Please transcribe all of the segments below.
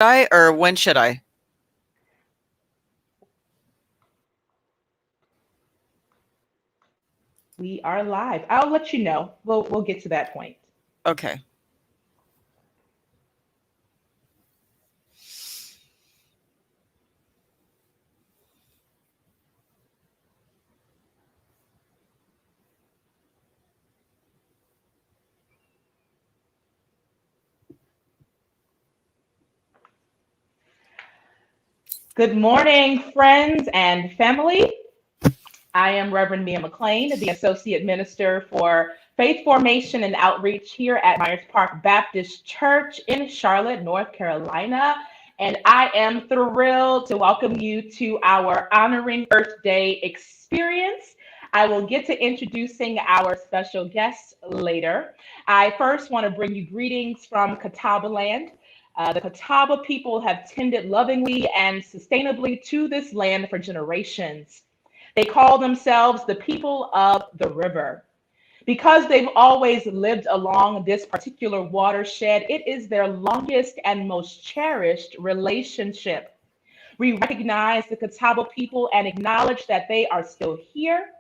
Or when should I? We are live. I'll let you know. We'll get to that point. Okay. Good morning, friends and family. I am Reverend Mia McLean, the Associate Minister for Faith Formation and Outreach here at Myers Park Baptist Church in Charlotte, North Carolina. And I am thrilled to welcome you to our Honoring Earth Day experience. I will get to introducing our special guests later. I first want to bring you greetings from Catawba Land. The Catawba people have tended lovingly and sustainably to this land for generations. They call themselves the people of the river. Because they've always lived along this particular watershed, it is their longest and most cherished relationship. We recognize the Catawba people and acknowledge that they are still here.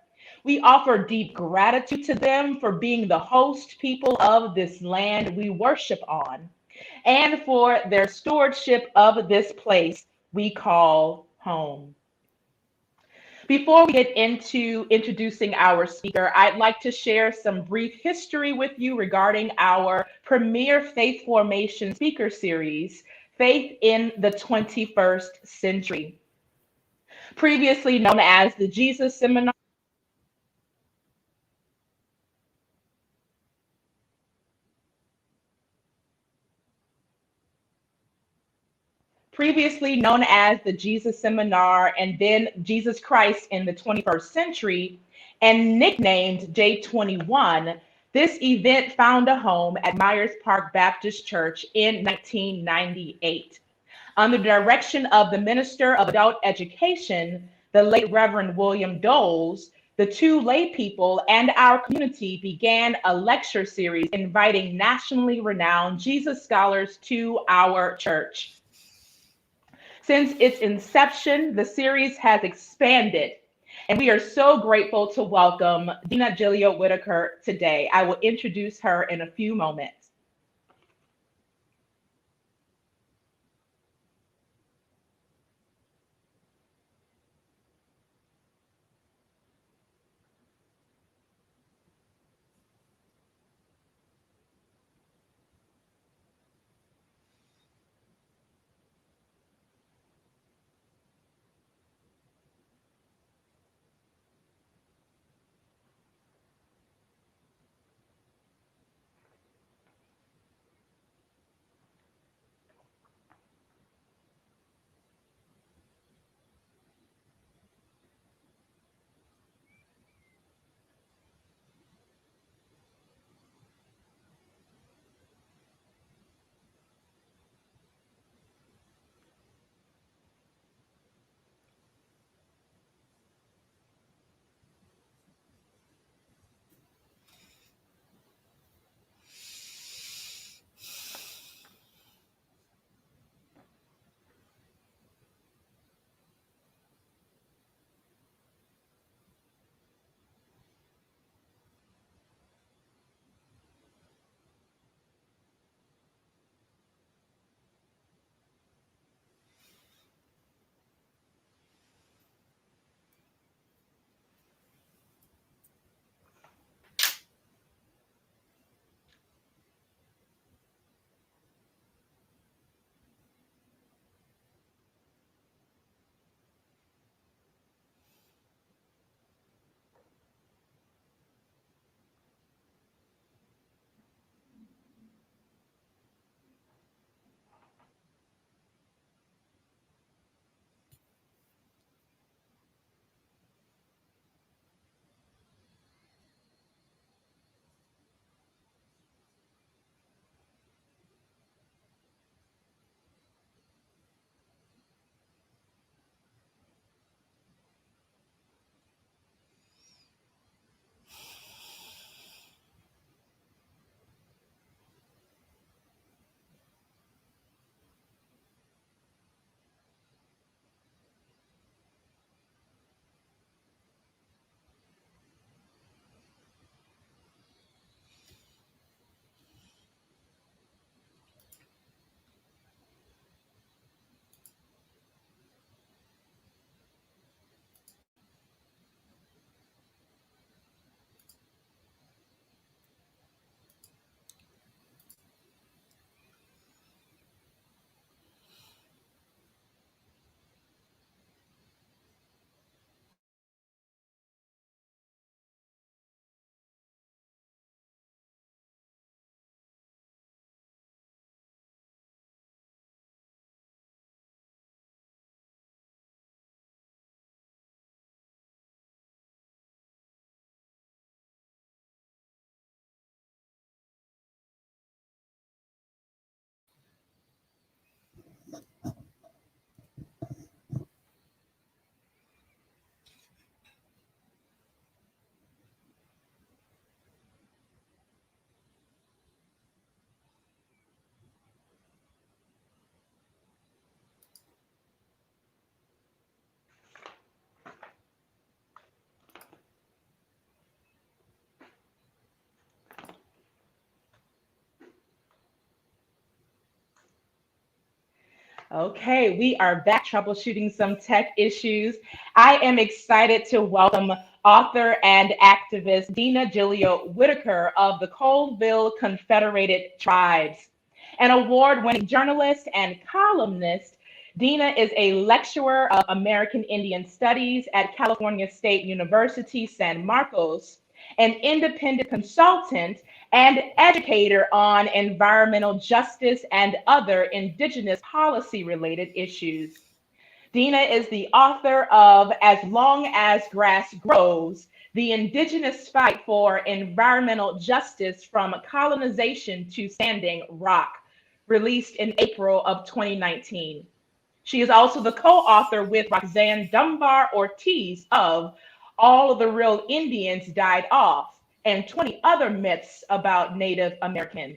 We offer deep gratitude to them for being the host people of this land we worship on and for their stewardship of this place we call home. Before we get into introducing our speaker, I'd like to share some brief history with you regarding our premier faith formation speaker series, Faith in the 21st Century. Previously known as the Jesus Seminar, previously known as the Jesus Seminar, and then Jesus Christ in the 21st Century, and nicknamed J21, this event found a home at Myers Park Baptist Church in 1998. Under the direction of the Minister of Adult Education, the late Reverend William Doles, the two lay people and our community began a lecture series inviting nationally renowned Jesus scholars to our church. Since its inception, the series has expanded, and we are so grateful to welcome Dina Gilio-Whitaker today. I will introduce her in a few moments. Okay, we are back troubleshooting some tech issues. I am excited to welcome author and activist Dina Gilio-Whitaker of the Colville Confederated Tribes. An award-winning journalist and columnist, Dina is a lecturer of American Indian Studies at California State University, San Marcos, an independent consultant and educator on environmental justice and other Indigenous policy related issues. Dina is the author of As Long as Grass Grows, the Indigenous Fight for Environmental Justice from Colonization to Standing Rock, released in April of 2019. She is also the co-author with Roxanne Dunbar-Ortiz of All of the Real Indians Died Off and 20 Other Myths About Native Americans.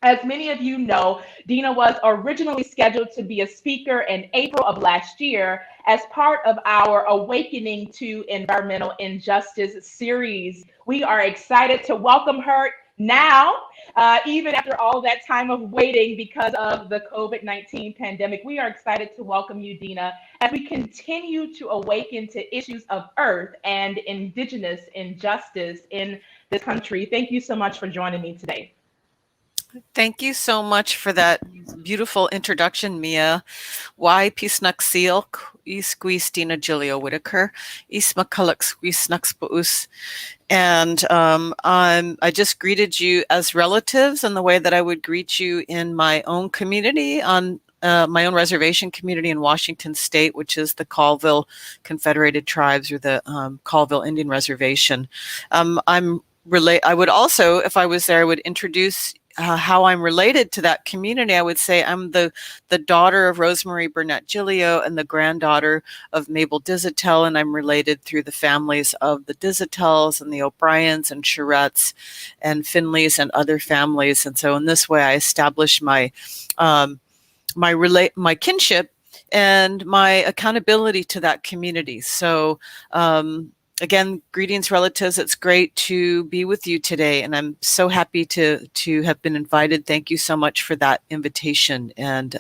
As many of you know, Dina was originally scheduled to be a speaker in April of last year as part of our Awakening to Environmental Injustice series. We are excited to welcome her now, even after all that time of waiting because of the COVID-19 pandemic. We are excited to welcome you, Dina, as we continue to awaken to issues of earth and Indigenous injustice in this country. Thank you so much for joining me today. Thank you so much for that beautiful introduction, Mia. Why pisnaxil isquis Dina Gilio-Whitaker, ismakalux and I just greeted you as relatives in the way that I would greet you in my own community on my own reservation community in Washington State, which is the Colville Confederated Tribes or the Colville Indian Reservation. I would also, if I was there, I would introduce how I'm related to that community. I would say I'm the daughter of Rosemary Burnett Gilio and the granddaughter of Mabel Dizitel, and I'm related through the families of the Dizitels and the O'Briens and Charettes and Finleys and other families. And so in this way, I establish my my kinship and my accountability to that community. So again, greetings, relatives. It's great to be with you today, and I'm so happy to have been invited. Thank you so much for that invitation. And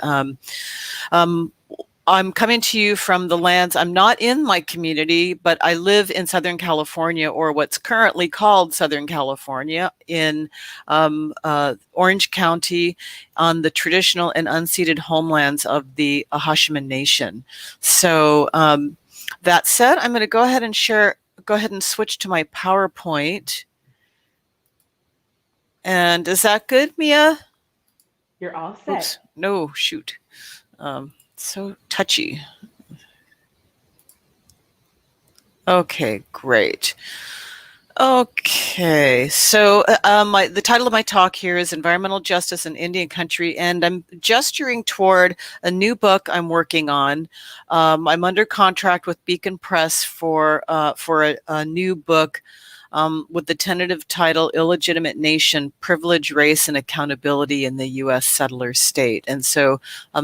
I'm coming to you from the lands. I'm not in my community, but I live in Southern California, or what's currently called Southern California, in Orange County, on the traditional and unceded homelands of the Ahashiman Nation. So that said, I'm going to go ahead and switch to my PowerPoint. And is that good, Mia? You're all set. Oops. No, shoot. So touchy. Okay, great. Okay, so the title of my talk here is Environmental Justice in Indian Country, and I'm gesturing toward a new book I'm working on. I'm under contract with Beacon Press for a new book with the tentative title Illegitimate Nation, Privilege, Race, and Accountability in the U.S. Settler State. And so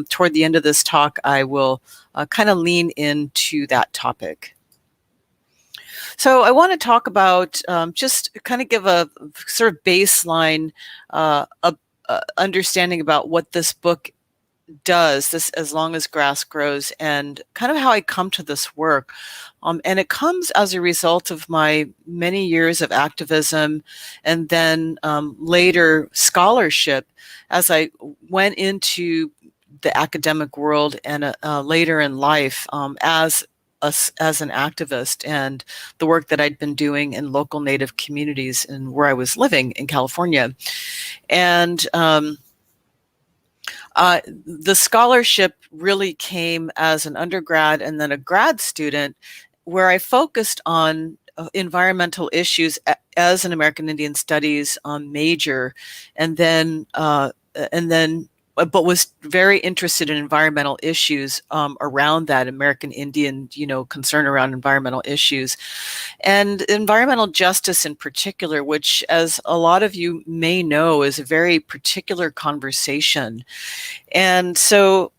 toward the end of this talk, I will kind of lean into that topic. So I want to talk about just kind of give a sort of baseline understanding about what this book does, this As Long as Grass Grows, and kind of how I come to this work. And it comes as a result of my many years of activism and then later scholarship as I went into the academic world and later in life as an activist, and the work that I'd been doing in local Native communities and where I was living in California. And the scholarship really came as an undergrad and then a grad student, where I focused on environmental issues as an American Indian Studies major, and then but was very interested in environmental issues around that American Indian, concern around environmental issues and environmental justice in particular, which, as a lot of you may know, is a very particular conversation. And so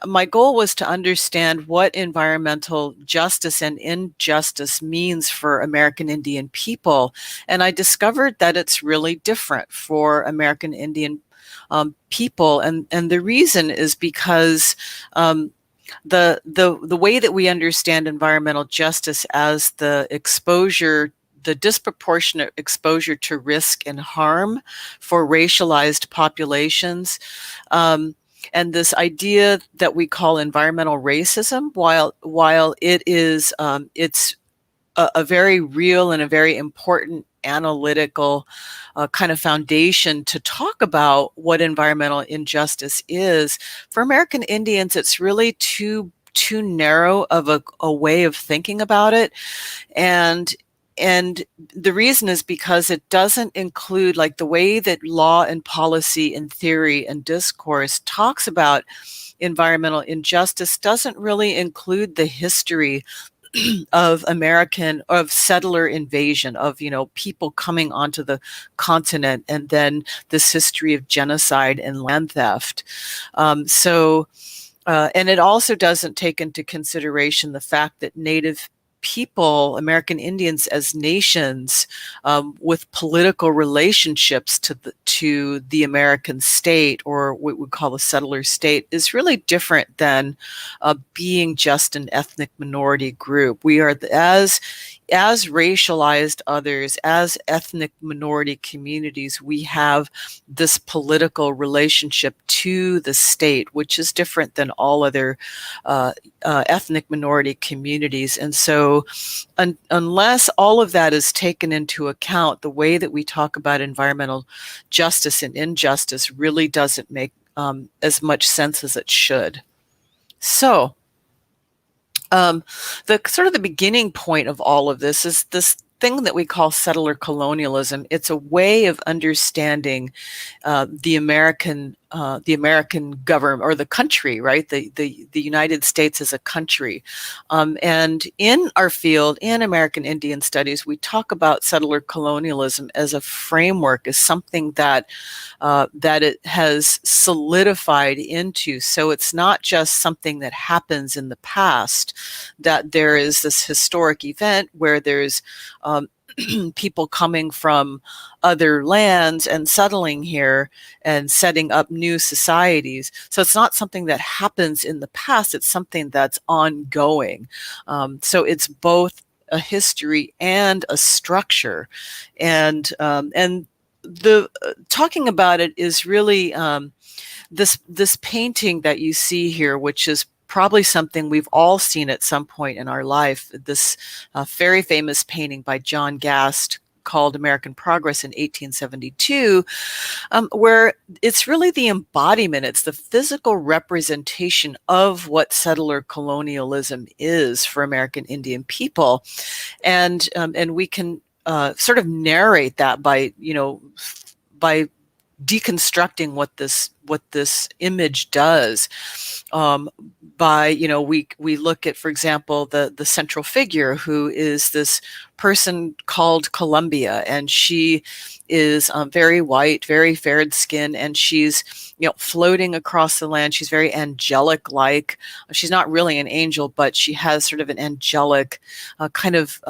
my goal was to understand what environmental justice and injustice means for American Indian people. And I discovered that it's really different for American Indian people, and the reason is because the way that we understand environmental justice as the disproportionate exposure to risk and harm for racialized populations, and this idea that we call environmental racism, while it is it's a very real and a very important analytical kind of foundation to talk about what environmental injustice is. For American Indians, it's really too narrow of a way of thinking about it. And the reason is because it doesn't include, like, the way that law and policy and theory and discourse talks about environmental injustice doesn't really include the history of settler invasion, of, people coming onto the continent, and then this history of genocide and land theft. And it also doesn't take into consideration the fact that Native people, American Indians as nations, with political relationships to the American state, or what we call the settler state, is really different than being just an ethnic minority group. We are, as racialized others, as ethnic minority communities, we have this political relationship to the state, which is different than all other ethnic minority communities. And so unless all of that is taken into account, the way that we talk about environmental justice and injustice really doesn't make as much sense as it should. So the beginning point of all of this is this thing that we call settler colonialism. It's a way of understanding the American government, or the country, right? The United States as a country. And in our field, in American Indian Studies, we talk about settler colonialism as a framework, as something that it has solidified into. So it's not just something that happens in the past, that there is this historic event where there's people coming from other lands and settling here and setting up new societies. So it's not something that happens in the past, it's something that's ongoing. So it's both a history and a structure. And the talking about it is really this painting that you see here, which is probably something we've all seen at some point in our life. This very famous painting by John Gast called American Progress in 1872, where it's really the embodiment, it's the physical representation of what settler colonialism is for American Indian people. And we can sort of narrate that by deconstructing what this image does. We look at, for example, the central figure, who is this person called Columbia, and she is very white, very fair skin, and she's floating across the land. She's very angelic-like. She's not really an angel, but she has sort of an angelic kind of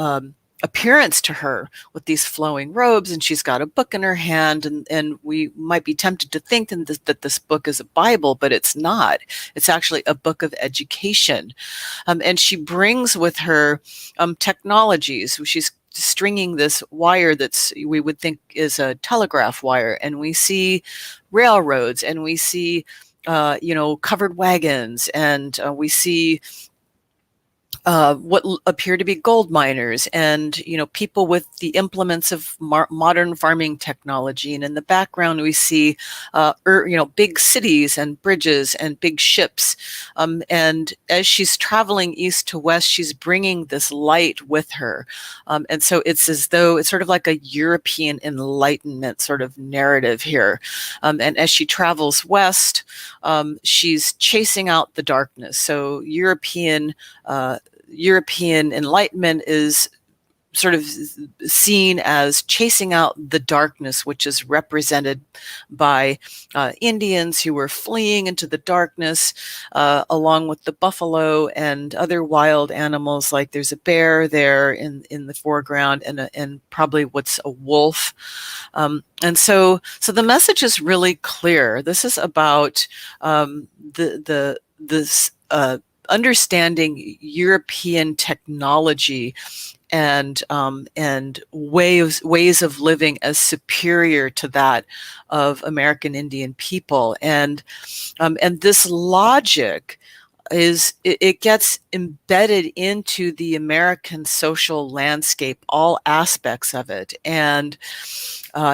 appearance to her, with these flowing robes, and she's got a book in her hand, and we might be tempted to think that this book is a Bible, but it's not. It's actually a book of education. And she brings with her technologies. She's stringing this wire we would think is a telegraph wire, and we see railroads, and we see covered wagons, and we see what appear to be gold miners, and people with the implements of modern farming technology. And in the background, we see big cities and bridges and big ships. And as she's traveling east to west, she's bringing this light with her. And so it's as though it's sort of like a European Enlightenment sort of narrative here. And as she travels west, she's chasing out the darkness. So European Enlightenment is sort of seen as chasing out the darkness, which is represented by Indians who were fleeing into the darkness, along with the buffalo and other wild animals. Like there's a bear there in the foreground, and probably what's a wolf. And so the message is really clear. This is about this understanding European technology and ways of living as superior to that of American Indian people, and this logic it gets embedded into the American social landscape, all aspects of it, and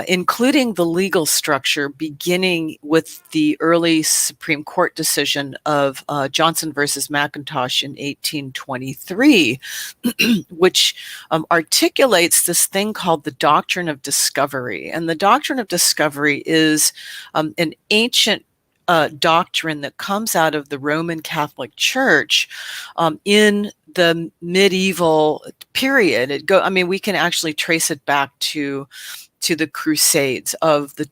including the legal structure, beginning with the early Supreme Court decision of Johnson versus McIntosh in 1823, which articulates this thing called the Doctrine of Discovery. And the Doctrine of Discovery is an ancient doctrine that comes out of the Roman Catholic Church in the medieval period. We can actually trace it back to the Crusades of the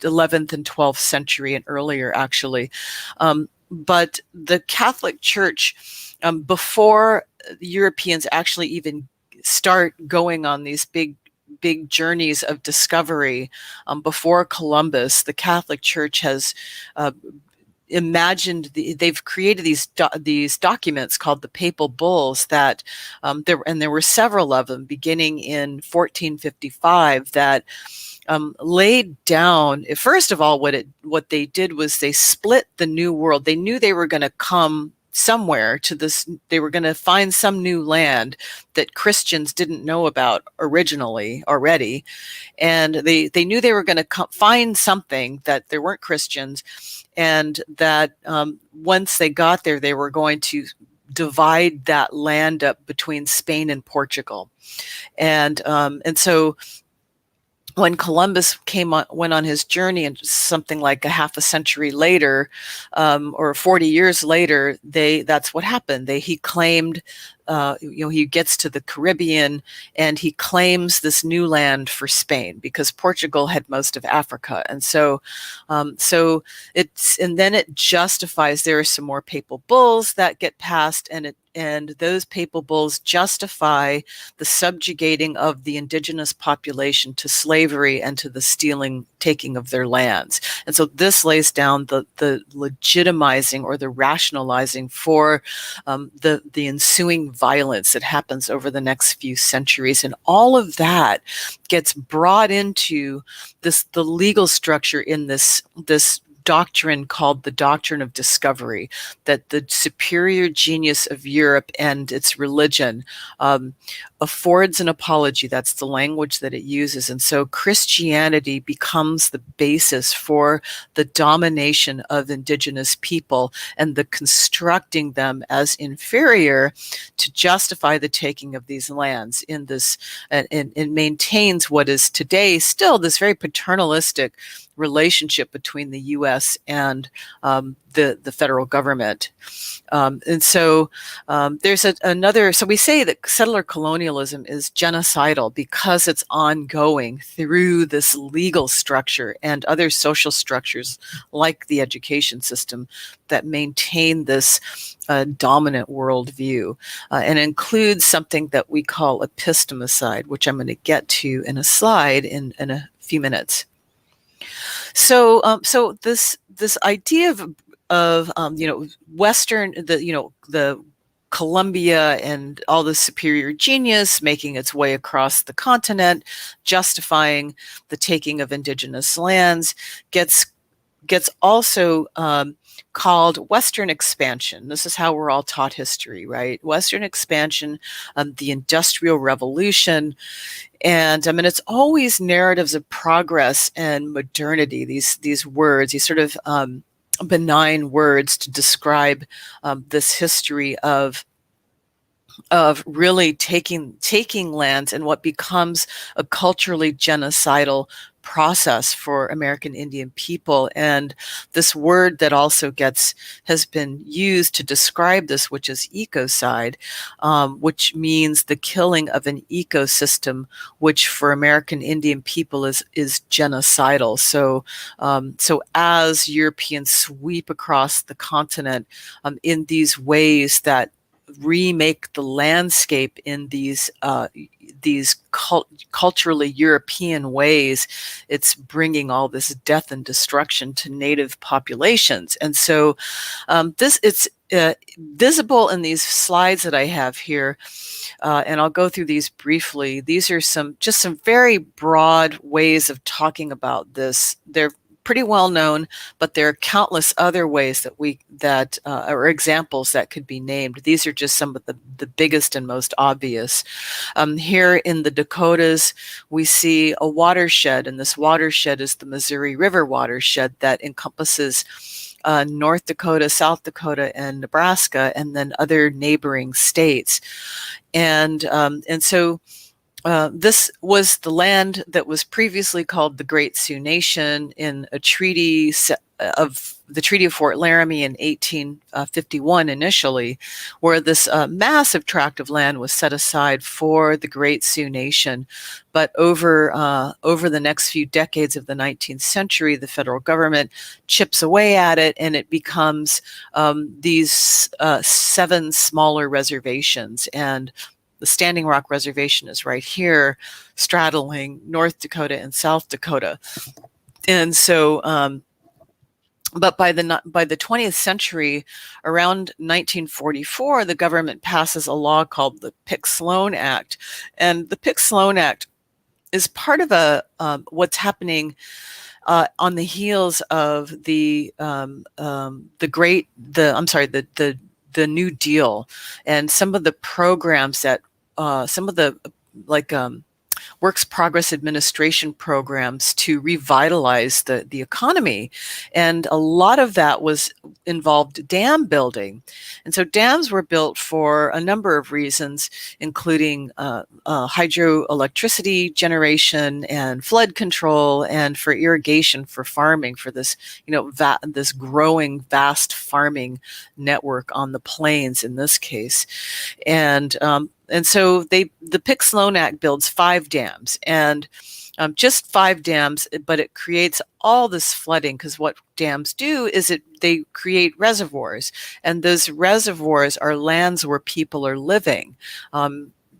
11th and 12th century and earlier, actually. But the Catholic Church, before Europeans actually even start going on these big journeys of discovery, before Columbus, the Catholic Church has they've created these documents called the Papal Bulls that there were several of them beginning in 1455 that laid down, first of all, what they did was they split the New World. They knew they were going to come somewhere to this, they were going to find some new land that Christians didn't know about originally already. And they knew they were going to find something that there weren't Christians, and that once they got there, they were going to divide that land up between Spain and Portugal. And so when Columbus went on his journey, and something like a half a century later, or 40 years later, that's what happened. He claimed, he gets to the Caribbean and he claims this new land for Spain because Portugal had most of Africa. And so then it justifies, there are some more papal bulls that get passed, and those papal bulls justify the subjugating of the indigenous population to slavery and to the taking of their lands. And so this lays down the legitimizing or the rationalizing for the ensuing violence that happens over the next few centuries. And all of that gets brought into the legal structure in this doctrine called the Doctrine of Discovery, that the superior genius of Europe and its religion affords an apology. That's the language that it uses. And so Christianity becomes the basis for the domination of indigenous people and the constructing them as inferior to justify the taking of these lands in this, and maintains what is today still this very paternalistic relationship between the U.S. and the federal government. And so there's another, so we say that settler colonialism is genocidal because it's ongoing through this legal structure and other social structures like the education system that maintain this dominant worldview, and includes something that we call epistemicide, which I'm going to get to in a slide in a few minutes. So this idea of Western, the Columbia and all the superior genius making its way across the continent, justifying the taking of indigenous lands, gets also called Western expansion. This is how we're all taught history, right? Western expansion, the Industrial Revolution. And it's always narratives of progress and modernity, these words, these sort of benign words to describe this history of really taking lands and what becomes a culturally genocidal process for American Indian people. And this word that also has been used to describe this, which is ecocide, which means the killing of an ecosystem, which for American Indian people is genocidal. So as Europeans sweep across the continent in these ways that remake the landscape in these culturally European ways, it's bringing all this death and destruction to native populations. And so it's visible in these slides that I have here, and I'll go through these briefly. These are some very broad ways of talking about this. They're pretty well known, but there are countless other ways that are examples that could be named. These are just some of the biggest and most obvious. Here in the Dakotas, we see a watershed, and this watershed is the Missouri River watershed that encompasses North Dakota, South Dakota, and Nebraska, and then other neighboring states. And so this was the land that was previously called the Great Sioux Nation in a treaty of the Treaty of Fort Laramie in 1851 initially, where this massive tract of land was set aside for the Great Sioux Nation. But over the next few decades of the 19th century, the federal government chips away at it, and it becomes these 7 smaller reservations. And the Standing Rock Reservation is right here, straddling North Dakota and South Dakota. And so, but by the 20th century, around 1944, the government passes a law called the Pick Sloan Act. And the Pick Sloan Act is part of what's happening on the heels of the New Deal, and some of the programs that some of the Works Progress Administration programs to revitalize the economy. And a lot of that involved dam building. And so dams were built for a number of reasons, including hydroelectricity generation and flood control, and for irrigation for farming, for this, this growing vast farming network on the plains in this case. And so the Pick Sloan Act builds 5 dams, and just 5 dams, but it creates all this flooding, because what dams do is they create reservoirs, and those reservoirs are lands where people are living.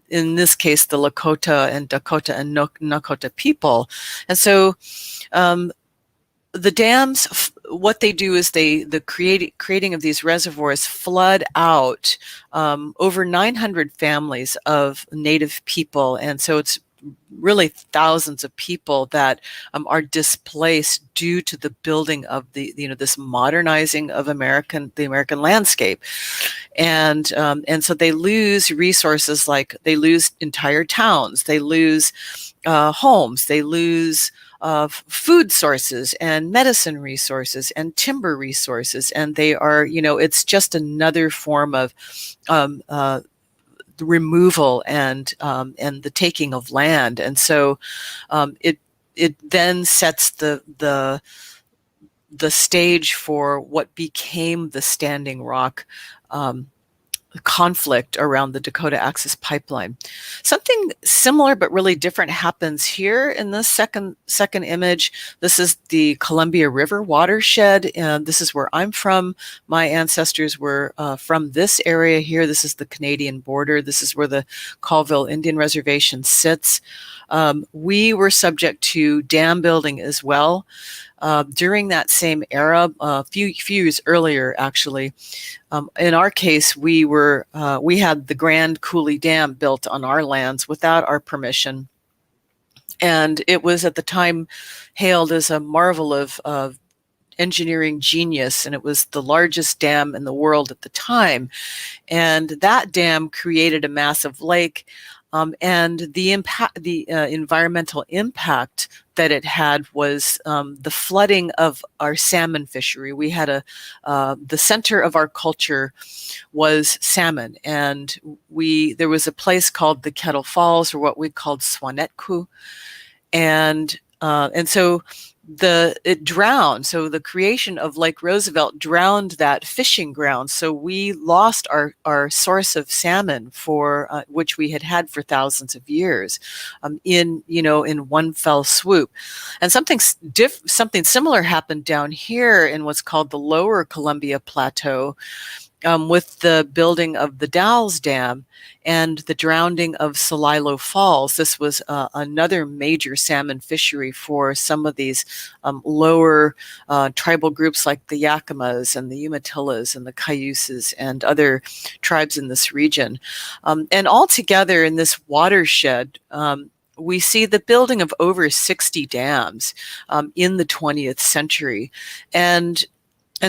In this case, the Lakota and Dakota and Nakota people. And so the dams, what they do is the creating of these reservoirs flood out over 900 families of Native people, and so it's really thousands of people that are displaced due to the building of this modernizing of the American landscape, and so they lose resources, like they lose entire towns, they lose homes, they lose food sources and medicine resources and timber resources, and they are, it's just another form of the removal and the taking of land. And so it then sets the stage for what became the Standing Rock conflict around the Dakota Access Pipeline. Something similar but really different happens here in this second image. This is the Columbia River watershed, and this is where I'm from. My ancestors were from this area here. This is the Canadian border. This is where the Colville Indian Reservation sits. We were subject to dam building as well. During that same era, a few years earlier, actually, in our case, we had the Grand Coulee Dam built on our lands without our permission, and it was at the time hailed as a marvel of engineering genius, and it was the largest dam in the world at the time. And that dam created a massive lake. And the environmental impact that it had was the flooding of our salmon fishery. We had the center of our culture was salmon, and there was a place called the Kettle Falls, or what we called Swanetku, and And so it drowned. So the creation of Lake Roosevelt drowned that fishing ground. So we lost our source of salmon for which we had for thousands of years, in one fell swoop. And something similar happened down here in what's called the Lower Columbia Plateau, with the building of the Dalles Dam and the drowning of Celilo Falls. This was another major salmon fishery for some of these lower tribal groups like the Yakimas and the Umatillas and the Cayuses and other tribes in this region. And altogether in this watershed, we see the building of over 60 dams in the 20th century. And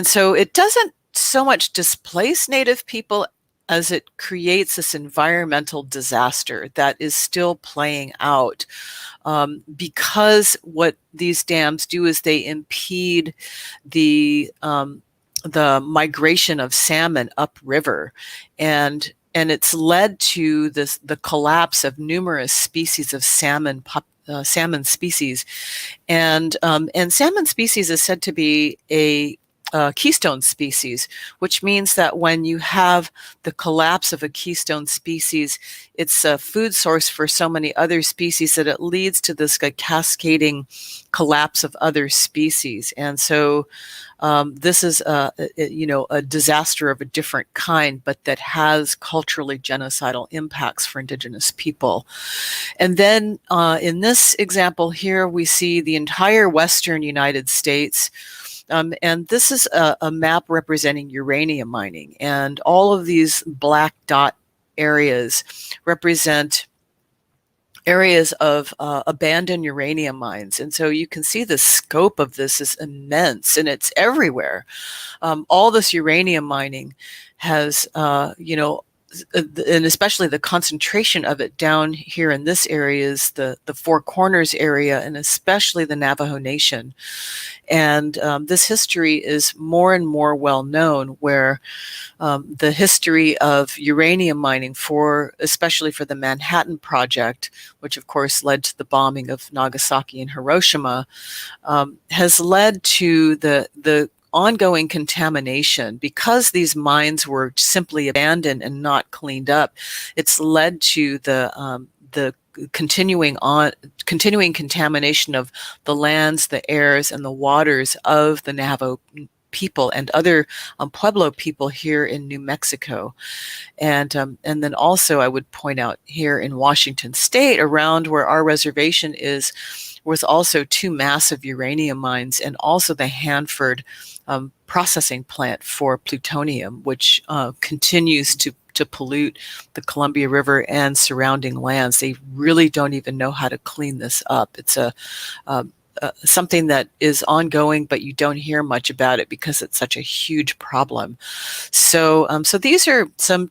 so it doesn't so much displace Native people as it creates this environmental disaster that is still playing out, because what these dams do is they impede the migration of salmon upriver, and it's led to the collapse of numerous species of salmon species, and salmon species is said to be a keystone species, which means that when you have the collapse of a keystone species, it's a food source for so many other species that it leads to this cascading collapse of other species. And so this is a disaster of a different kind, but that has culturally genocidal impacts for Indigenous people. And then in this example here, we see the entire Western United States. And this is a map representing uranium mining. And all of these black dot areas represent areas of abandoned uranium mines. And so you can see the scope of this is immense, and it's everywhere. All this uranium mining has, and especially the concentration of it down here in this area is the Four Corners area, and especially the Navajo Nation. And this history is more and more well known, where the history of uranium mining, especially for the Manhattan Project, which of course led to the bombing of Nagasaki and Hiroshima, has led to the ongoing contamination. Because these mines were simply abandoned and not cleaned up, it's led to the continuing contamination of the lands, the airs, and the waters of the Navajo people and other Pueblo people here in New Mexico. And then also I would point out here in Washington State, around where our reservation is, was also two massive uranium mines, and also the Hanford processing plant for plutonium, which continues to pollute the Columbia River and surrounding lands. They really don't even know how to clean this up. It's something that is ongoing, but you don't hear much about it because it's such a huge problem. So these are some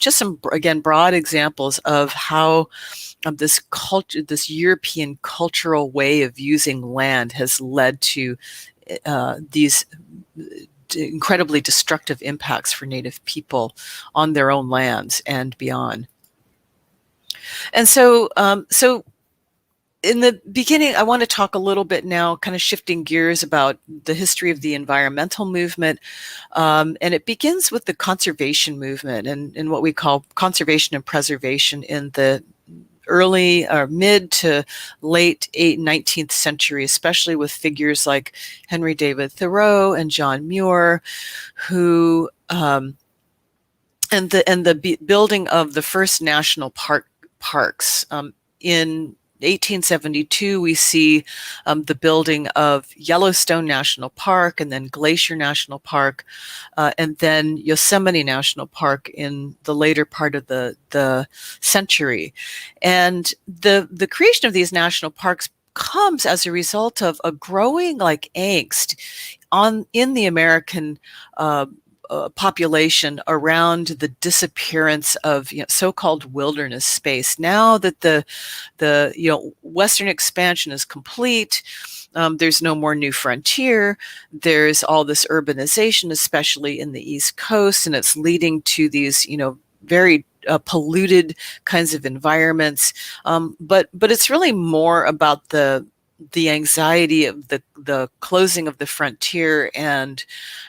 again broad examples of how this European cultural way of using land has led to these incredibly destructive impacts for Native people on their own lands and beyond. And so in the beginning, I want to talk a little bit now, kind of shifting gears, about the history of the environmental movement. And it begins with the conservation movement and what we call conservation and preservation in the early or mid to late 19th century, especially with figures like Henry David Thoreau and John Muir, who and the building of the first national parks. In 1872, we see the building of Yellowstone National Park, and then Glacier National Park, and then Yosemite National Park in the later part of the century. And the creation of these national parks comes as a result of a growing angst in the American population around the disappearance of so-called wilderness space. Now that the Western expansion is complete, there's no more new frontier. There's all this urbanization, especially in the East Coast, and it's leading to these very polluted kinds of environments. But it's really more about the the anxiety of the closing of the frontier and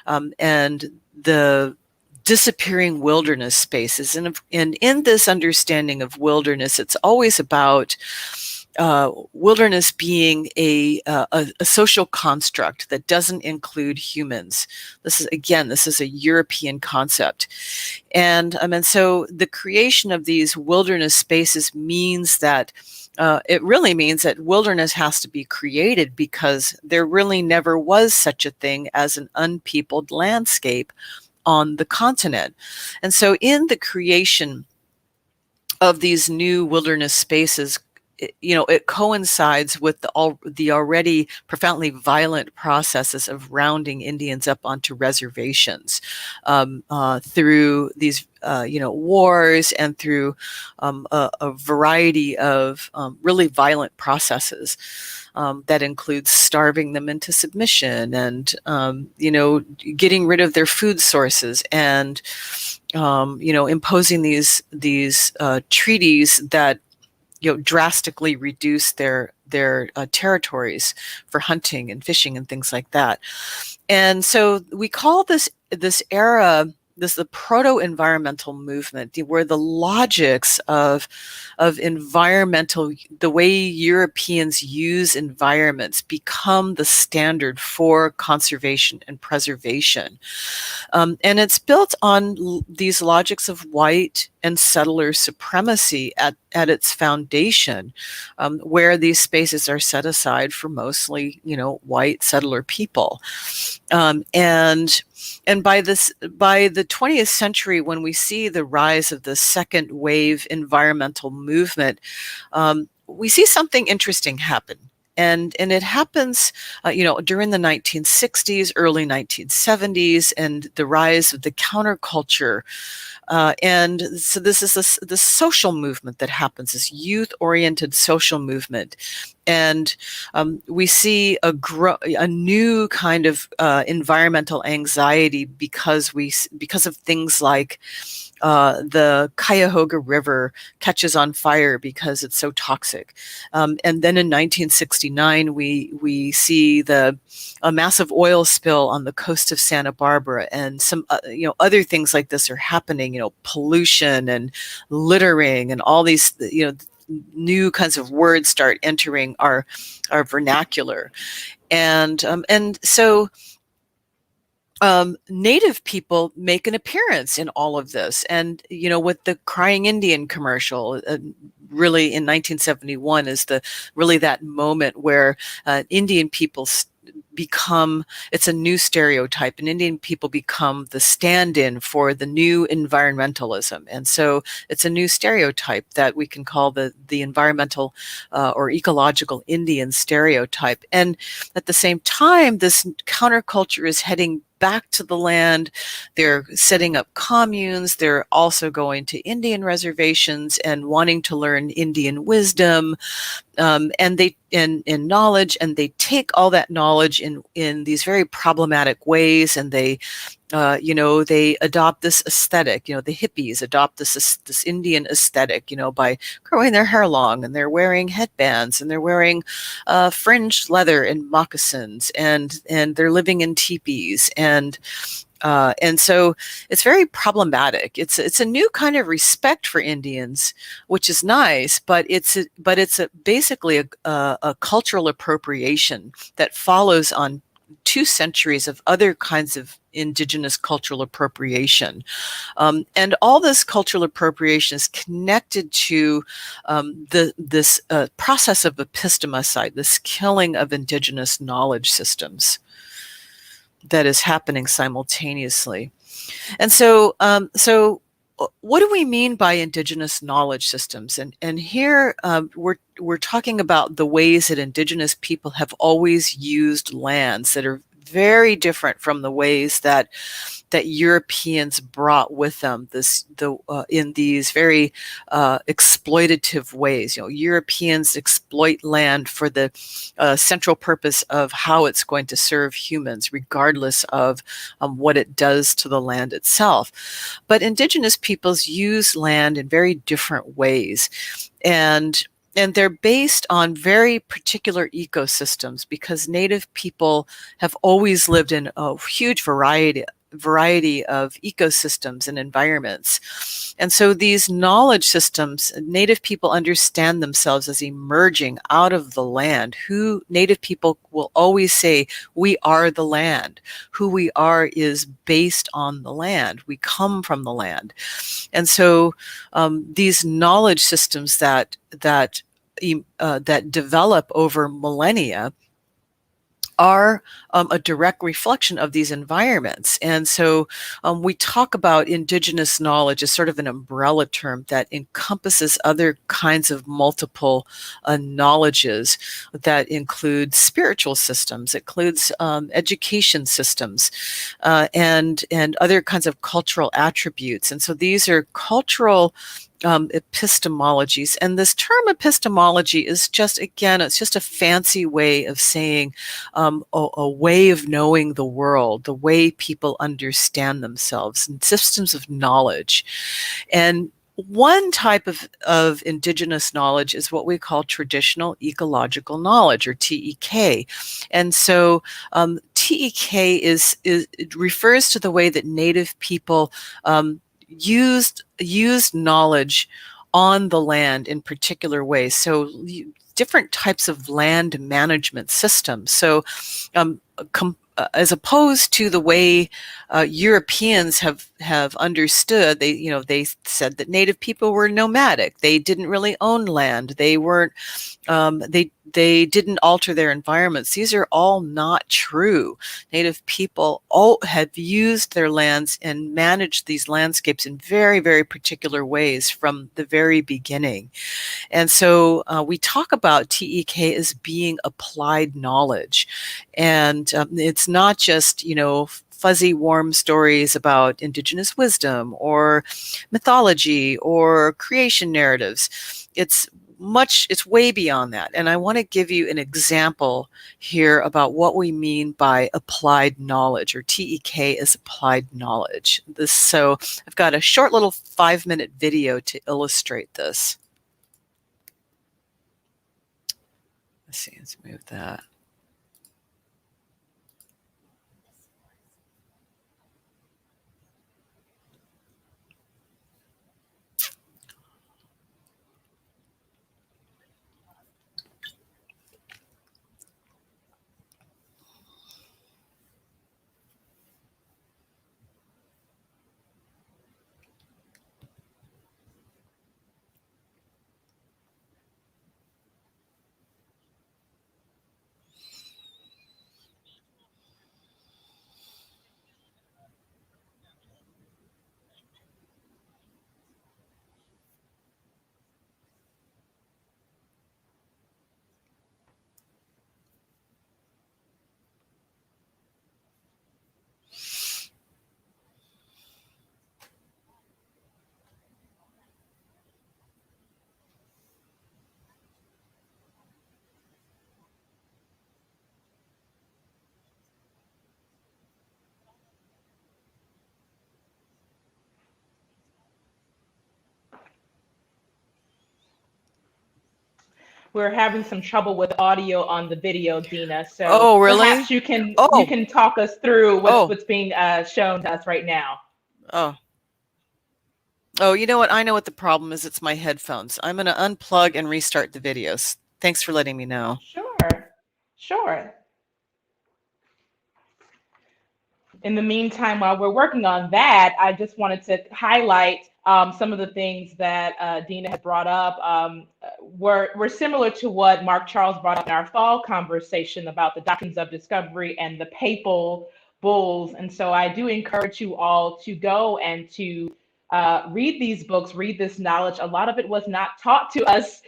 the disappearing wilderness spaces. And in this understanding of wilderness, it's always about wilderness being a social construct that doesn't include humans. This is a European concept. And so the creation of these wilderness spaces means that it really means that wilderness has to be created, because there really never was such a thing as an unpeopled landscape on the continent. And so in the creation of these new wilderness spaces, it coincides with the already profoundly violent processes of rounding Indians up onto reservations through these wars and through a variety of really violent processes that includes starving them into submission and getting rid of their food sources and imposing these treaties that drastically reduce their territories for hunting and fishing and things like that. And so we call this era the Proto-Environmental Movement, where the logics of environmental, the way Europeans use environments, become the standard for conservation and preservation. And it's built on these logics of white and settler supremacy at its foundation, where these spaces are set aside for mostly, white settler people. And by the 20th century, when we see the rise of the second wave environmental movement, we see something interesting happen. And it happens, during the 1960s, early 1970s, and the rise of the counterculture. And so this is the social movement that happens, this youth-oriented social movement. And we see a new kind of environmental anxiety because of things like the Cuyahoga River catches on fire because it's so toxic. And then in 1969, we see a massive oil spill on the coast of Santa Barbara, and some other things like this are happening. Pollution and littering and all these new kinds of words start entering our vernacular, and so Native people make an appearance in all of this. And, with the Crying Indian commercial, really in 1971 is really that moment where Indian people it's a new stereotype, and Indian people become the stand-in for the new environmentalism. And so it's a new stereotype that we can call the environmental or ecological Indian stereotype. And at the same time, this counterculture is heading back to the land. They're setting up communes. They're also going to Indian reservations and wanting to learn Indian wisdom and knowledge, and they take all that knowledge in these very problematic ways, and they adopt this aesthetic. The hippies adopt this Indian aesthetic, by growing their hair long, and they're wearing headbands, and they're wearing fringed leather and moccasins, and they're living in teepees, and so it's very problematic. It's a new kind of respect for Indians, which is nice, but it's basically a cultural appropriation that follows on 2 centuries of other kinds of indigenous cultural appropriation. And all this cultural appropriation is connected to this process of epistemicide, this killing of indigenous knowledge systems that is happening simultaneously. And so what do we mean by indigenous knowledge systems? And here we're talking about the ways that indigenous people have always used lands that are very different from the ways that Europeans brought with them in these very exploitative ways. Europeans exploit land for the central purpose of how it's going to serve humans, regardless of what it does to the land itself. But indigenous peoples use land in very different ways. And And they're based on very particular ecosystems because Native people have always lived in a huge variety of ecosystems and environments. And so these knowledge systems, Native people understand themselves as emerging out of the land. Who Native people will always say, we are the land. Who we are is based on the land. We come from the land. And so these knowledge systems that develop over millennia are a direct reflection of these environments. And so we talk about indigenous knowledge as sort of an umbrella term that encompasses other kinds of multiple knowledges that include spiritual systems, includes education systems, and other kinds of cultural attributes. And so these are cultural epistemologies. And this term epistemology is just, again, it's just a fancy way of saying a way of knowing the world, the way people understand themselves, and systems of knowledge. And one type of indigenous knowledge is what we call traditional ecological knowledge, or TEK. And so TEK it refers to the way that Native people used knowledge on the land in particular ways. So different types of land management systems. So as opposed to the way Europeans have understood, they said that Native people were nomadic. They didn't really own land. They weren't. They didn't alter their environments. These are all not true. Native people all have used their lands and managed these landscapes in very, very particular ways from the very beginning. And so we talk about TEK as being applied knowledge. And it's not just, fuzzy, warm stories about indigenous wisdom or mythology or creation narratives. It's way beyond that. And I want to give you an example here about what we mean by applied knowledge, or TEK as applied knowledge. So I've got a short little 5-minute video to illustrate this. Let's move that. We're having some trouble with audio on the video, Dina. So Oh, really? perhaps you can Oh, talk us through oh, what's being shown to us right now. oh. Oh, you know what? I know what the problem is. It's my headphones. I'm going to unplug and restart the videos. Thanks for letting me know. Sure. In the meantime, while we're working on that, I just wanted to highlight some of the things that Dina had brought up were similar to what Mark Charles brought up in our fall conversation about the Doctrines of Discovery and the Papal Bulls. And so I do encourage you all to go and to read these books, read this knowledge. A lot of it was not taught to us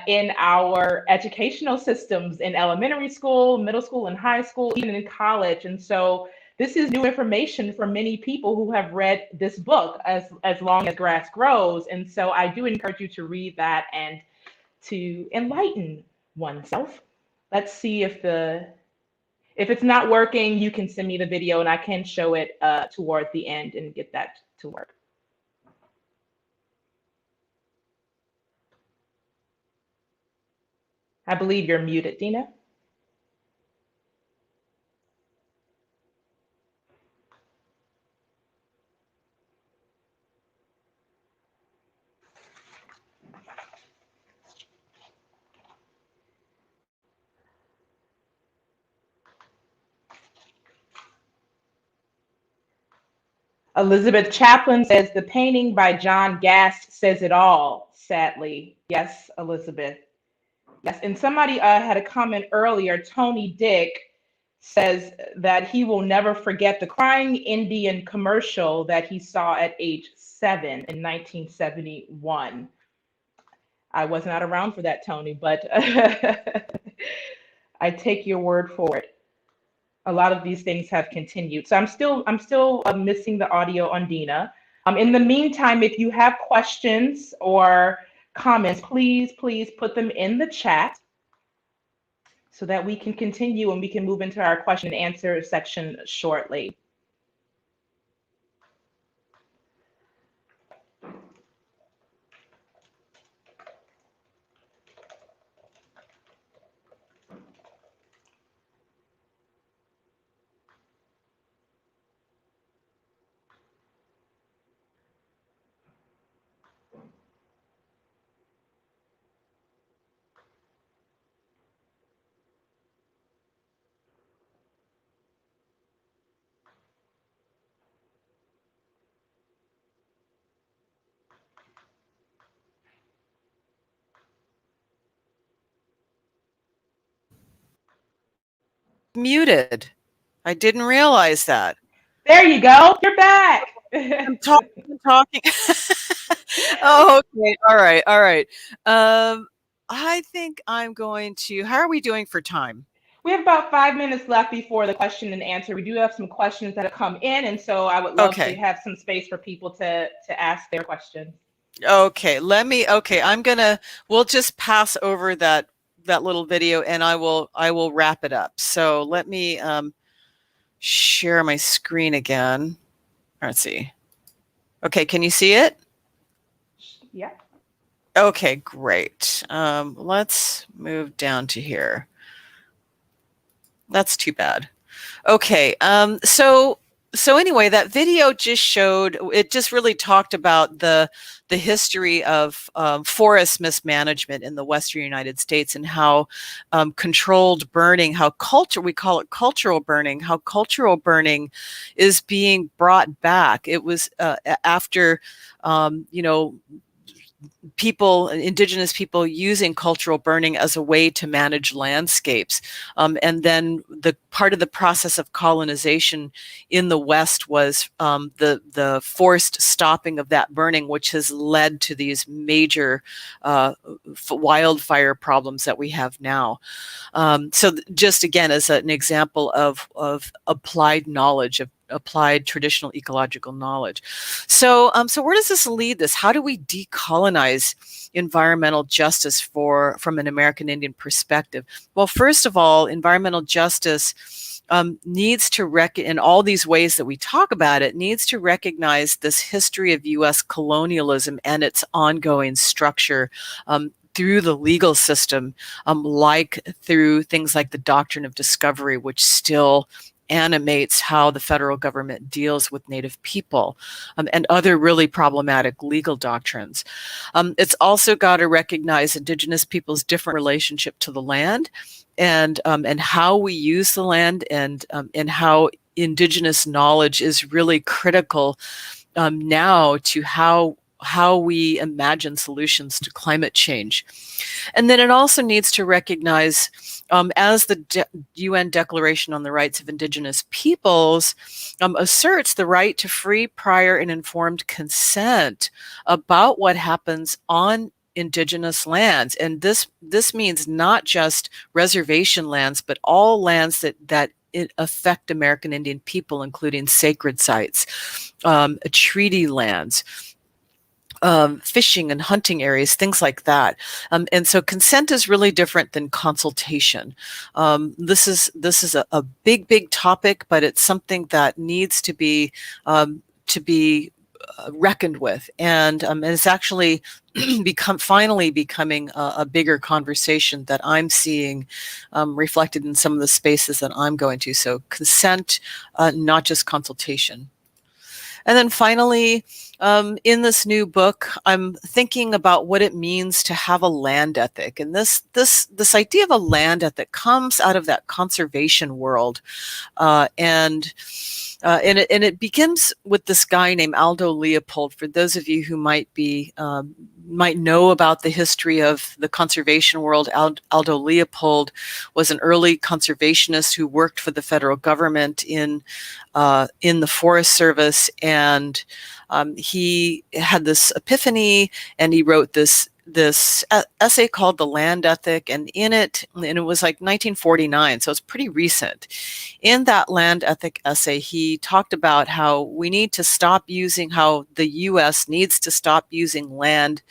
in our educational systems in elementary school, middle school, and high school, even in college. And so this is new information for many people who have read this book, as long as grass grows. And so I do encourage you to read that and to enlighten oneself. Let's see if it's not working. You can send me the video and I can show it toward the end and get that to work. I believe you're muted, Dina. Elizabeth Chaplin says the painting by John Gast says it all, sadly. Yes, Elizabeth. Yes, and somebody had a comment earlier. Tony Dick says that he will never forget the crying Indian commercial that he saw at age 7 in 1971. I was not around for that, Tony, but I take your word for it. A lot of these things have continued. So I'm still missing the audio on Dina. In the meantime, if you have questions or comments, please put them in the chat so that we can continue and we can move into our question and answer section shortly. Muted. I didn't realize that. There you go. You're back. I'm talking. Oh, okay. All right. I think I'm going to, how are we doing for time? We have about 5 minutes left before the question and answer. We do have some questions that have come in, and so I would love to have some space for people to ask their questions. Okay, we'll just pass over that little video and I will wrap it up. So let me share my screen again. Let's see. Okay, can you see it? Yeah. Okay, great. Let's move down to here. That's too bad. Okay, so anyway, that video just really talked about the history of forest mismanagement in the Western United States and how controlled burning, we call it cultural burning, how cultural burning is being brought back. It was after, indigenous people using cultural burning as a way to manage landscapes. And then the part of the process of colonization in the West was the forced stopping of that burning, which has led to these major wildfire problems that we have now. So just again, as an example of applied knowledge, of applied traditional ecological knowledge. So where does this lead us? How do we decolonize environmental justice from an American Indian perspective? Well, first of all, environmental justice needs to in all these ways that we talk about it, needs to recognize this history of U.S. colonialism and its ongoing structure through the legal system, like through things like the Doctrine of Discovery, which still animates how the federal government deals with Native people and other really problematic legal doctrines. It's also got to recognize Indigenous people's different relationship to the land and how we use the land and how Indigenous knowledge is really critical now to how we imagine solutions to climate change. And then it also needs to recognize, as the UN Declaration on the Rights of Indigenous Peoples asserts, the right to free, prior, and informed consent about what happens on Indigenous lands. And this means not just reservation lands, but all lands that affect American Indian people, including sacred sites, treaty lands, fishing and hunting areas, things like that. And so consent is really different than consultation. This is a big topic, but it's something that needs to be reckoned with, and it's actually finally becoming a bigger conversation that I'm seeing reflected in some of the spaces that I'm going to. So consent, not just consultation. And then finally, in this new book, I'm thinking about what it means to have a land ethic. And this idea of a land ethic comes out of that conservation world. And it begins with this guy named Aldo Leopold. For those of you who might know about the history of the conservation world, Aldo Leopold was an early conservationist who worked for the federal government in the Forest Service, and he had this epiphany, and he wrote this essay called The Land Ethic, and it was like 1949, so it's pretty recent. In that land ethic essay, he talked about how the U.S. needs to stop using land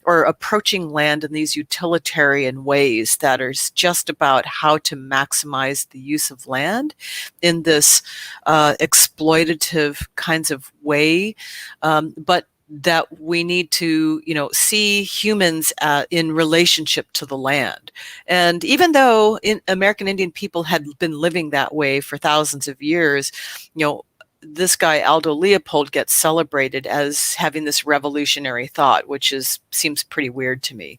or approaching land in these utilitarian ways that are just about how to maximize the use of land in this exploitative kinds of way, but that we need to, see humans in relationship to the land. And even though American Indian people had been living that way for thousands of years, this guy Aldo Leopold gets celebrated as having this revolutionary thought, which seems pretty weird to me.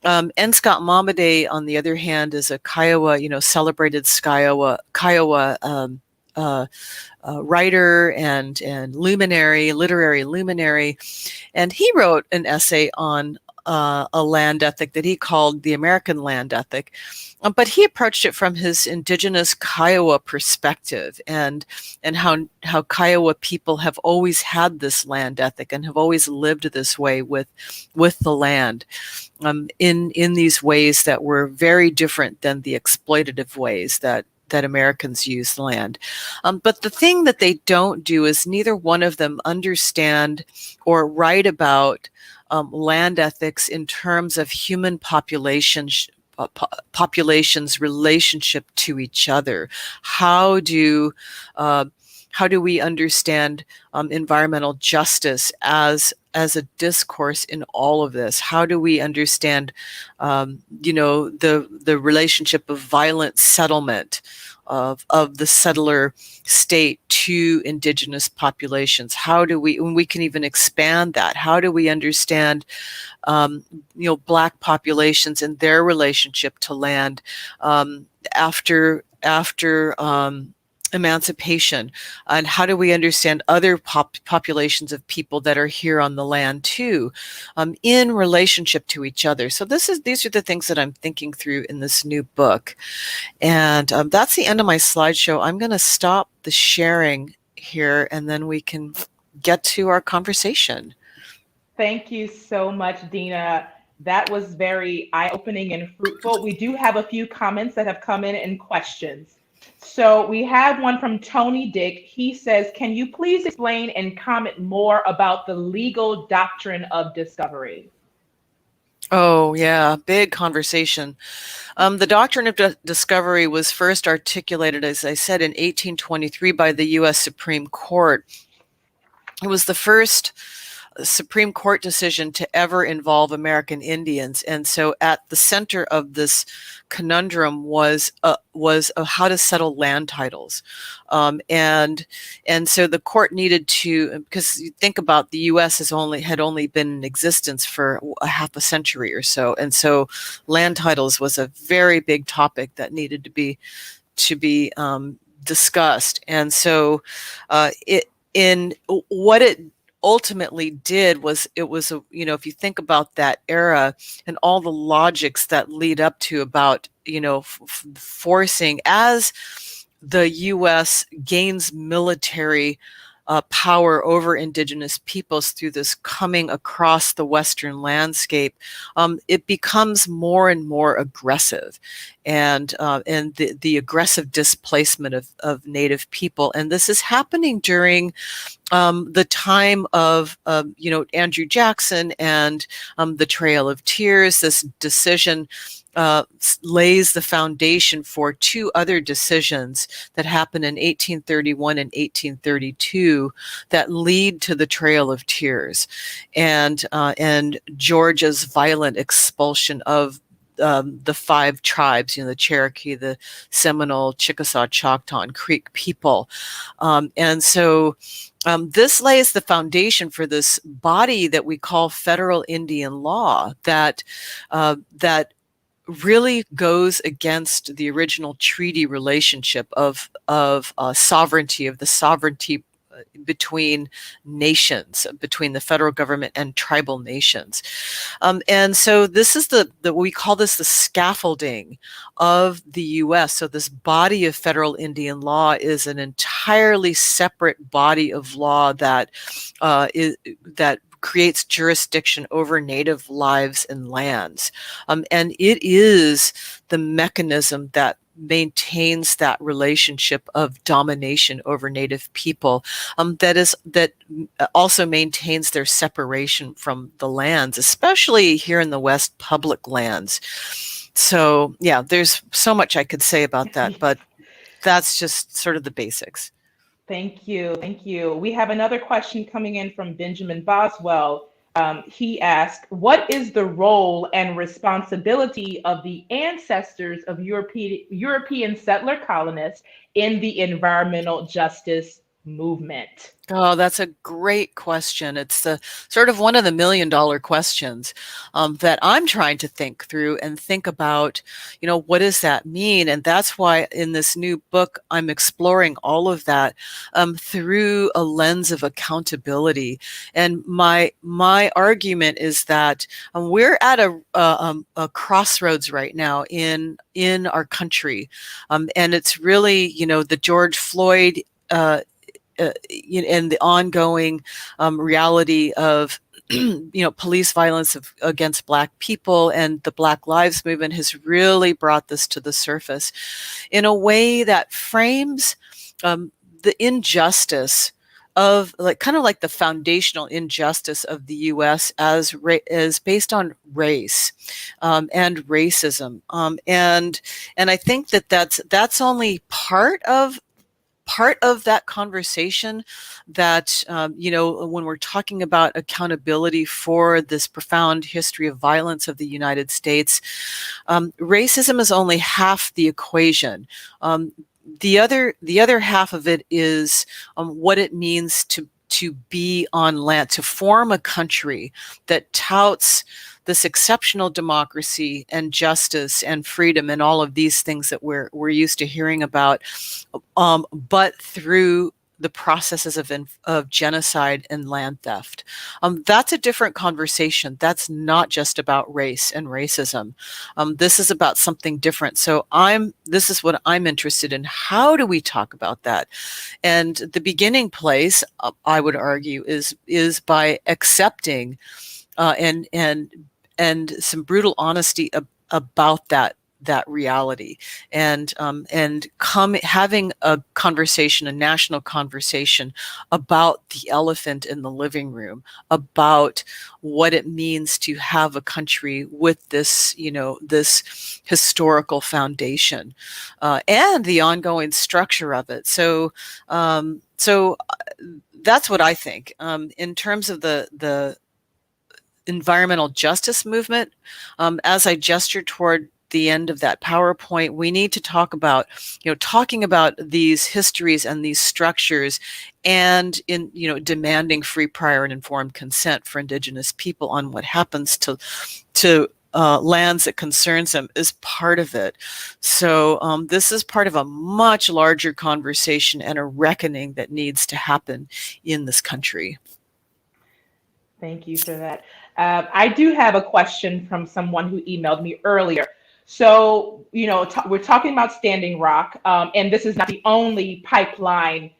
N. Scott Momaday, on the other hand, is a Kiowa, celebrated Kiowa writer and literary luminary, and he wrote an essay on a land ethic that he called the American land ethic, but he approached it from his indigenous Kiowa perspective, and how Kiowa people have always had this land ethic and have always lived this way with the land, in these ways that were very different than the exploitative ways that Americans use land. But the thing that they don't do is neither one of them understand or write about land ethics in terms of human population's relationship to each other. How do we understand environmental justice as a discourse in all of this? How do we understand, the relationship of violent settlement of the settler state to indigenous populations? How do we, when we can even expand that, how do we understand, Black populations and their relationship to land after emancipation, and how do we understand other populations of people that are here on the land too, in relationship to each other? So these are the things that I'm thinking through in this new book, and that's the end of my slideshow. I'm going to stop the sharing here, and then we can get to our conversation. Thank you so much, Dina. That was very eye-opening and fruitful. We do have a few comments that have come in and questions. So we have one from Tony Dick. He says, can you please explain and comment more about the legal doctrine of discovery? Oh, yeah, big conversation. The Doctrine of Discovery was first articulated, as I said, in 1823 by the U.S. Supreme Court. It was the first Supreme Court decision to ever involve American Indians, and so at the center of this conundrum was how to settle land titles, and so the court needed to, because you think about the U.S. had only been in existence for a half a century or so, and so land titles was a very big topic that needed to be discussed, and so what it ultimately did was, if you think about that era and all the logics that lead up to about, forcing, as the U.S. gains military power over indigenous peoples through this coming across the Western landscape, it becomes more and more aggressive, and the aggressive displacement of Native people. And this is happening during the time of Andrew Jackson and the Trail of Tears, this decision lays the foundation for two other decisions that happen in 1831 and 1832 that lead to the Trail of Tears, and Georgia's violent expulsion of the five tribes, the Cherokee, the Seminole, Chickasaw, Choctaw, and Creek people. And so this lays the foundation for this body that we call federal Indian law that really goes against the original treaty relationship of sovereignty, of the sovereignty between nations, between the federal government and tribal nations. And so this is we call this the scaffolding of the U.S. So this body of federal Indian law is an entirely separate body of law that creates jurisdiction over native lives and lands. And it is the mechanism that maintains that relationship of domination over native people, that also maintains their separation from the lands, especially here in the West, public lands. So yeah, there's so much I could say about that, but that's just sort of the basics. Thank you. Thank you. We have another question coming in from Benjamin Boswell. He asked, what is the role and responsibility of the ancestors of European settler colonists in the environmental justice movement? Oh, that's a great question. It's the sort of one of the $1 million questions that I'm trying to think through and think about, what does that mean? And that's why in this new book, I'm exploring all of that through a lens of accountability. And my argument is that we're at a crossroads right now in our country. And it's really, the George Floyd and the ongoing reality of police violence against Black people, and the Black Lives Movement has really brought this to the surface in a way that frames the injustice of kind of like the foundational injustice of the U.S. as based on race and racism, and I think that's only part of that conversation that, when we're talking about accountability for this profound history of violence of the United States, racism is only half the equation. The other half of it is what it means to be on land, to form a country that touts this exceptional democracy and justice and freedom and all of these things that we're used to hearing about, but through the processes of genocide and land theft. That's a different conversation. That's not just about race and racism. This is about something different. So this is what I'm interested in. How do we talk about that? And the beginning place, I would argue, is by accepting and some brutal honesty about that reality, and having a conversation, a national conversation about the elephant in the living room, about what it means to have a country with this, this historical foundation, and the ongoing structure of it. So that's what I think. In terms of the environmental justice movement, as I gesture toward the end of that PowerPoint, we need to talk about, talking about these histories and these structures, and demanding free, prior, and informed consent for Indigenous people on what happens to lands that concerns them is part of it. So this is part of a much larger conversation and a reckoning that needs to happen in this country. Thank you for that. I do have a question from someone who emailed me earlier. So, we're talking about Standing Rock, and this is not the only pipeline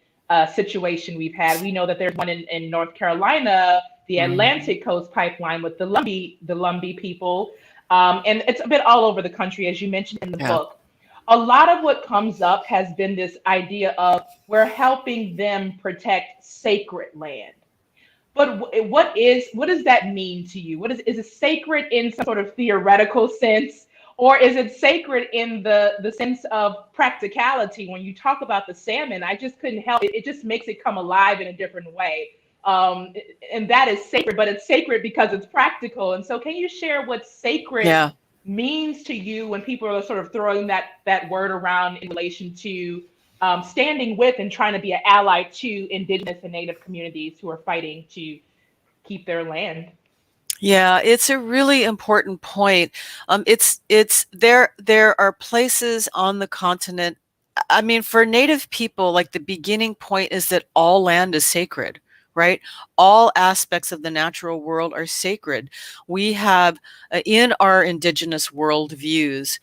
situation we've had. We know that there's one in North Carolina, the Atlantic Coast Pipeline with the Lumbee people, and it's a bit all over the country, as you mentioned in the book. A lot of what comes up has been this idea of we're helping them protect sacred land. But what does that mean to you? Is it sacred in some sort of theoretical sense? Or is it sacred in the sense of practicality? When you talk about the salmon, I just couldn't help it. It just makes it come alive in a different way. And that is sacred, but it's sacred because it's practical. And so can you share what sacred Yeah. means to you when people are sort of throwing that word around in relation to standing with and trying to be an ally to Indigenous and Native communities who are fighting to keep their land? Yeah, it's a really important point. It's there are places on the continent. I mean, for Native people, like the beginning point is that all land is sacred, right? All aspects of the natural world are sacred. We have in our Indigenous worldviews,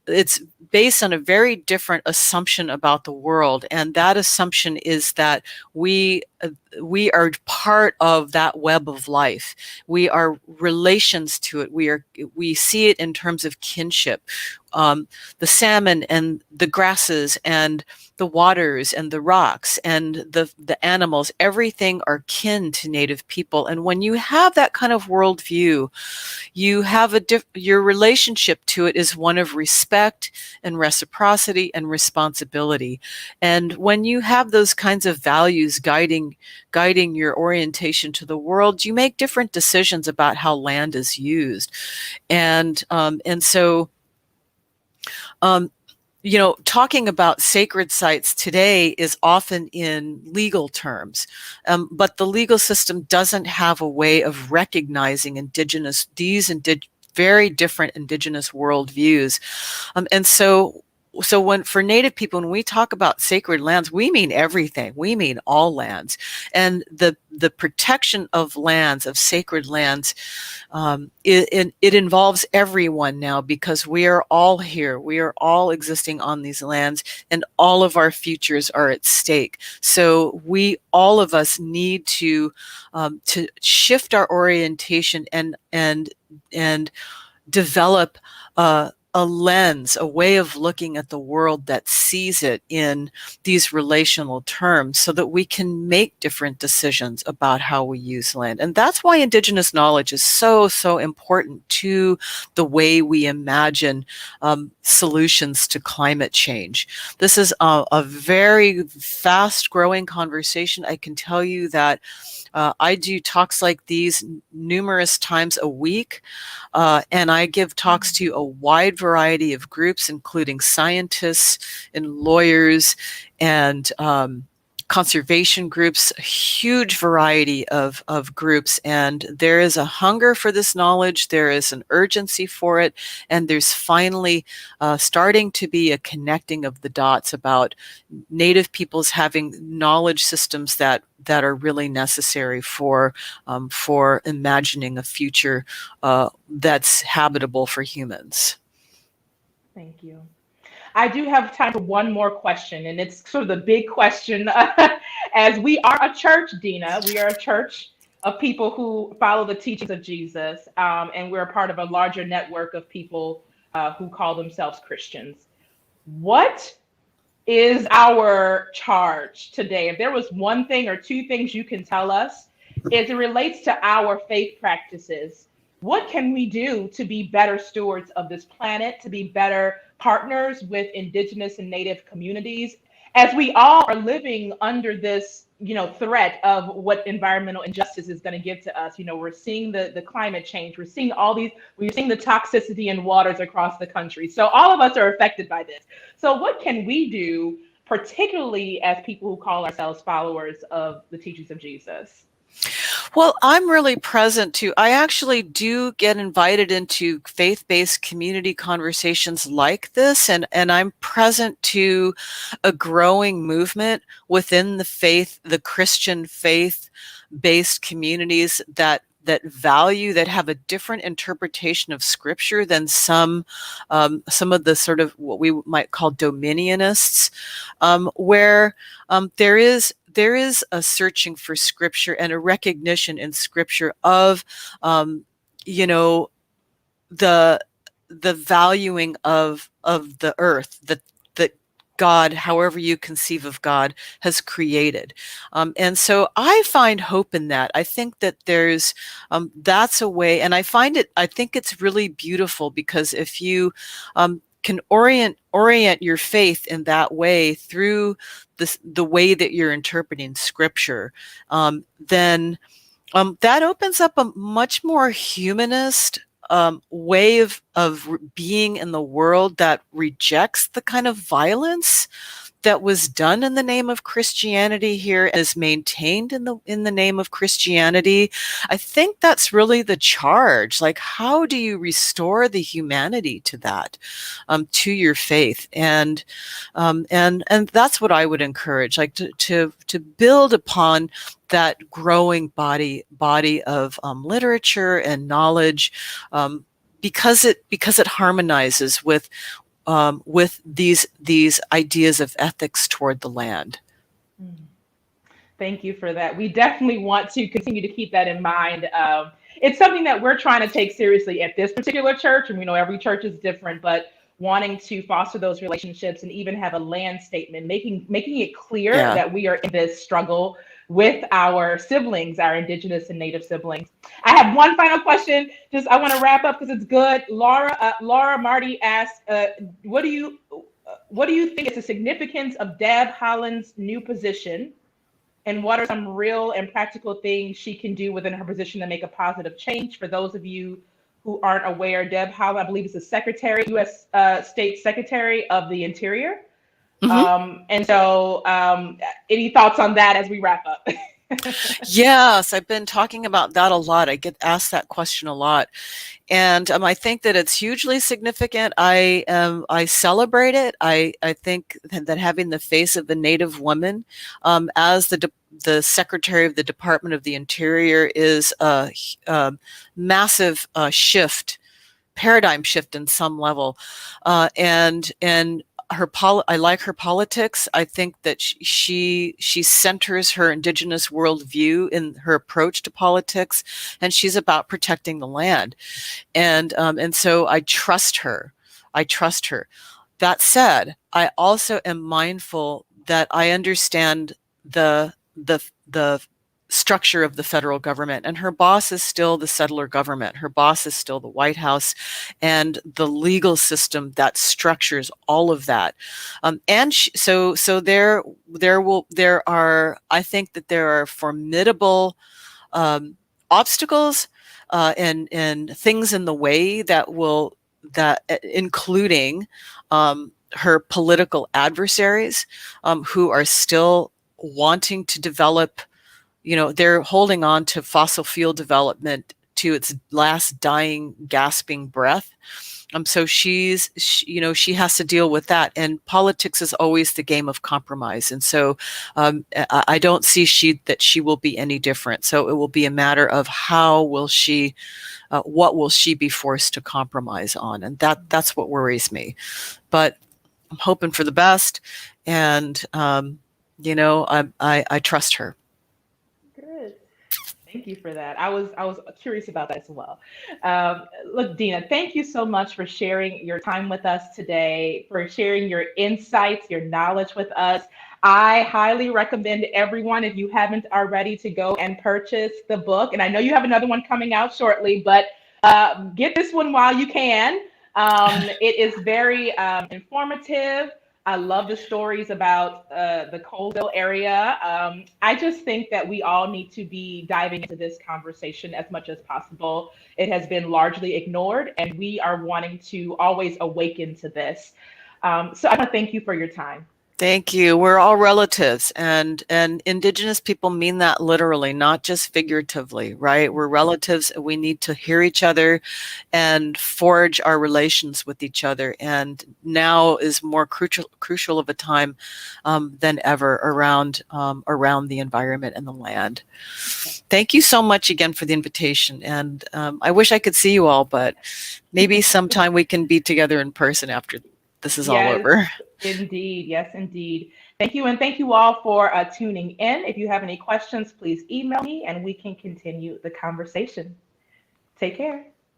it's based on a very different assumption about the world, and that assumption is that we uh, we are part of that web of life. We are relations to it. We see it in terms of kinship. The salmon and the grasses and the waters and the rocks and the animals, everything are kin to Native people. And when you have that kind of worldview, you have your relationship to it is one of respect and reciprocity and responsibility. And when you have those kinds of values guiding your orientation to the world, you make different decisions about how land is used. And so um, talking about sacred sites today is often in legal terms, but the legal system doesn't have a way of recognizing very different Indigenous worldviews. And so when for Native people, when we talk about sacred lands, we mean everything. We mean all lands, and the protection of lands, of sacred lands, it involves everyone now, because we are all here. We are all existing on these lands, and all of our futures are at stake. So all of us need to shift our orientation and develop a lens, a way of looking at the world that sees it in these relational terms, so that we can make different decisions about how we use land. And that's why Indigenous knowledge is so, so important to the way we imagine solutions to climate change. This is a very fast growing conversation. I can tell you that I do talks like these numerous times a week, and I give talks to a wide variety of groups, including scientists and lawyers and conservation groups, a huge variety of groups. And there is a hunger for this knowledge, there is an urgency for it, and there's finally starting to be a connecting of the dots about Native peoples having knowledge systems that are really necessary for imagining a future that's habitable for humans. Thank you. I do have time for one more question, and it's sort of the big question. As we are a church, Dina, we are a church of people who follow the teachings of Jesus, and we're a part of a larger network of people who call themselves Christians. What is our charge today? If there was one thing or two things you can tell us as it relates to our faith practices, what can we do to be better stewards of this planet, to be better partners with Indigenous and Native communities, as we all are living under this, threat of what environmental injustice is going to give to us? We're seeing the climate change. We're seeing the toxicity in waters across the country. So all of us are affected by this. So what can we do, particularly as people who call ourselves followers of the teachings of Jesus? Well, I'm really present too. I actually do get invited into faith-based community conversations like this, and I'm present to a growing movement within the Christian faith-based communities that have a different interpretation of scripture than some of the sort of what we might call dominionists, where there is a searching for scripture and a recognition in scripture of you know the valuing of the earth, that God, however you conceive of God, has created. And so I find hope in that. I think that there's, that's a way, and I think it's really beautiful, because if you can orient your faith in that way through the way that you're interpreting scripture, then that opens up a much more humanist way of being in the world that rejects the kind of violence that was done in the name of Christianity here, is maintained in the name of Christianity. I think that's really the charge. Like, how do you restore the humanity to that, to your faith? And that's what I would encourage, like to build upon that growing body of literature and knowledge, because it harmonizes with these ideas of ethics toward the land. Thank you for that. We definitely want to continue to keep that in mind. It's something that we're trying to take seriously at this particular church, and we know every church is different, but wanting to foster those relationships and even have a land statement, making it clear that we are in this struggle with our siblings, our Indigenous and Native siblings. I have one final question. I want to wrap up because it's good. Laura Marty asked, what do you think is the significance of Deb Haaland's new position, and what are some real and practical things she can do within her position to make a positive change? For those of you who aren't aware, Deb Haaland, I believe, is the U.S. State Secretary of the Interior. Mm-hmm. And so any thoughts on that as we wrap up? Yes, I've been talking about that a lot. I get asked that question a lot. And I think that it's hugely significant. I celebrate it. I think that having the face of the Native woman as the Secretary of the Department of the Interior is a massive paradigm shift in some level, and I like her politics. I think that she centers her Indigenous worldview in her approach to politics, and she's about protecting the land, and so I trust her. That said, I also am mindful that I understand the structure of the federal government, and her boss is still the settler government. Her boss is still the White House and the legal system that structures all of that. So there are, I think that there are formidable obstacles and things in the way that including her political adversaries who are still wanting to develop. They're holding on to fossil fuel development to its last dying, gasping breath. So she has to deal with that. And politics is always the game of compromise. And so I don't see that she will be any different. So it will be a matter of what will she be forced to compromise on? And that's what worries me. But I'm hoping for the best. And, I trust her. Thank you for that. I was curious about that as well. Look, Dina, thank you so much for sharing your time with us today, for sharing your insights, your knowledge with us. I highly recommend everyone, if you haven't already, to go and purchase the book. And I know you have another one coming out shortly, but get this one while you can. It is very informative. I love the stories about the Colville area. I just think that we all need to be diving into this conversation as much as possible. It has been largely ignored, and we are wanting to always awaken to this. So I want to thank you for your time. Thank you. We're all relatives, and Indigenous people mean that literally, not just figuratively, right? We're relatives, and we need to hear each other and forge our relations with each other. And now is more crucial of a time than ever around the environment and the land. Thank you so much again for the invitation. And I wish I could see you all, but maybe sometime we can be together in person after this is all over. Indeed. Yes, indeed. Thank you. And thank you all for tuning in. If you have any questions, please email me and we can continue the conversation. Take care.